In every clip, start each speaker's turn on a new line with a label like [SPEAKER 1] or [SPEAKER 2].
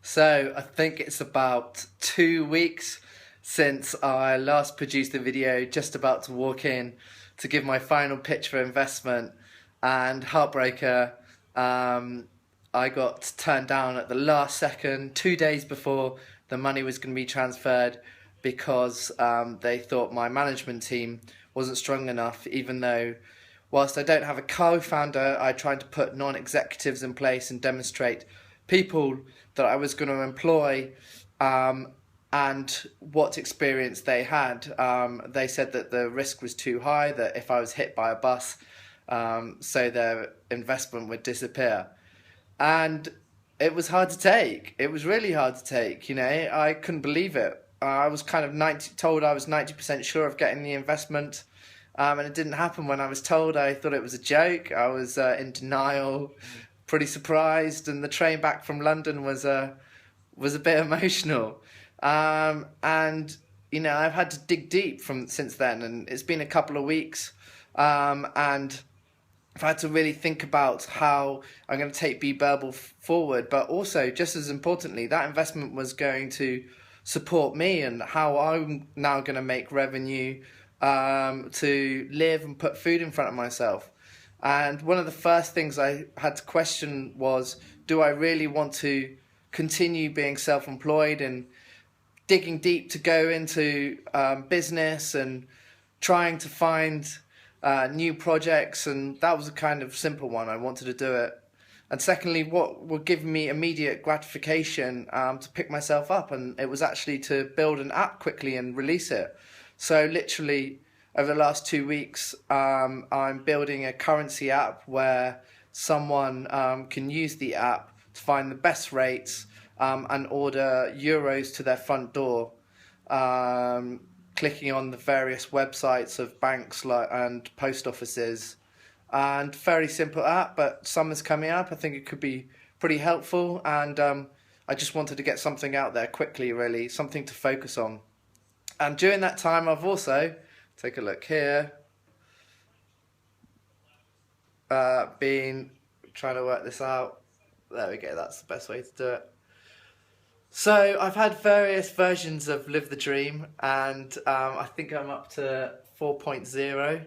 [SPEAKER 1] So I think it's about 2 weeks since I last produced a video, just about to walk in to give my final pitch for investment, and heartbreaker, I got turned down at the last second, 2 days before the money was going to be transferred, because they thought my management team wasn't strong enough, even though whilst I don't have a co-founder, I tried to put non-executives in place and demonstrate people that I was going to employ, and what experience they had. They said that the risk was too high, that if I was hit by a bus, so their investment would disappear. And it was hard to take. It was really hard to take, I couldn't believe it. I was kind of told I was 90% sure of getting the investment, and it didn't happen when I was told. I thought it was a joke. I was in denial, pretty surprised, and the train back from London was a bit emotional. And I've had to dig deep since then, and it's been a couple of weeks, and I've had to really think about how I'm going to take BeBirbal forward, but also, just as importantly, that investment was going to support me and how I'm now going to make revenue to live and put food in front of myself. And one of the first things I had to question was, do I really want to continue being self-employed and digging deep to go into business and trying to find new projects? And that was a kind of simple one. I wanted to do it. And secondly, what would give me immediate gratification to pick myself up, and it was actually to build an app quickly and release it. So literally over the last 2 weeks, I'm building a currency app where someone can use the app to find the best rates and order euros to their front door, clicking on the various websites of banks and post offices. And very simple app, but summer's coming up. I think it could be pretty helpful, and I just wanted to get something out there quickly, really, something to focus on. And during that time, I've also, take a look here, been trying to work this out. There we go, that's the best way to do it. So I've had various versions of Live the Dream, and I think I'm up to 4.0.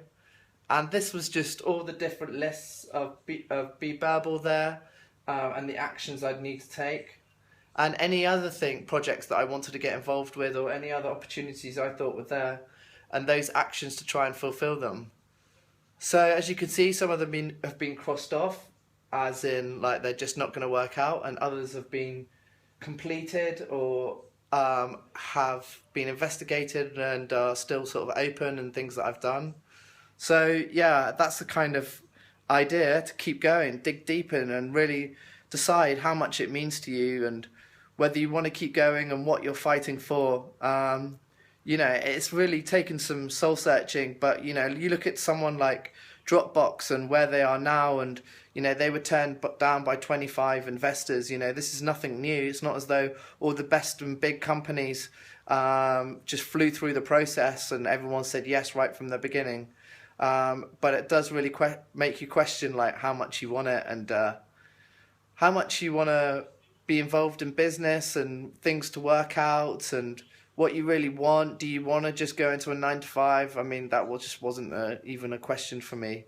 [SPEAKER 1] And this was just all the different lists of BeBirbal there, and the actions I'd need to take. And any other projects that I wanted to get involved with, or any other opportunities I thought were there, and those actions to try and fulfill them. So as you can see, some of them have been crossed off, as in like they're just not going to work out, and others have been completed or have been investigated and are still sort of open, and things that I've done. So yeah, that's the kind of idea, to keep going, dig deep in, and really decide how much it means to you and whether you want to keep going and what you're fighting for. It's really taken some soul searching, but you look at someone like Dropbox and where they are now, and they were turned down by 25 investors. This is nothing new. It's not as though all the best and big companies just flew through the process and everyone said yes right from the beginning. But it does really make you question like how much you want it, and how much you want to be involved in business and things to work out, and what you really want. Do you want to just go into a 9 to 5? I mean, just wasn't even a question for me.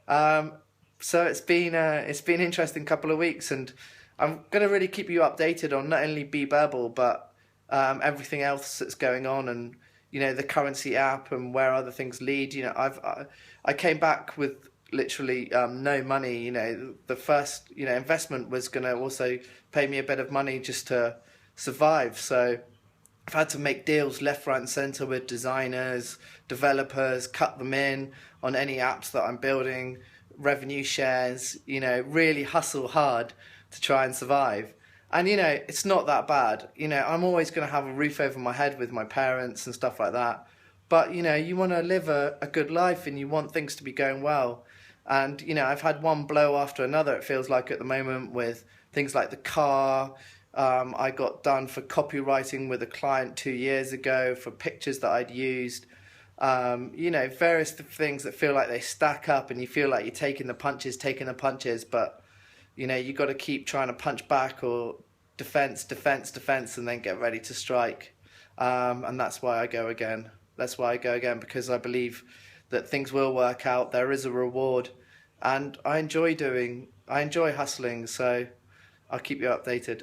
[SPEAKER 1] So it's been an interesting couple of weeks, and I'm going to really keep you updated on not only BeBirbal, but everything else that's going on, and the currency app and where other things lead. I came back with literally no money. The first investment was going to also pay me a bit of money just to survive. So I've had to make deals left, right and centre with designers, developers, cut them in on any apps that I'm building, revenue shares, really hustle hard to try and survive. And it's not that bad. I'm always going to have a roof over my head with my parents and stuff like that. But you want to live a good life, and you want things to be going well. And I've had one blow after another, it feels like, at the moment, with things like the car. I got done for copywriting with a client 2 years ago for pictures that I'd used. Various things that feel like they stack up, and you feel like you're taking the punches, but you got to keep trying to punch back, or defense, defense, defense, and then get ready to strike. And that's why I go again. That's why I go again, because I believe that things will work out. There is a reward, and I enjoy hustling. So I'll keep you updated.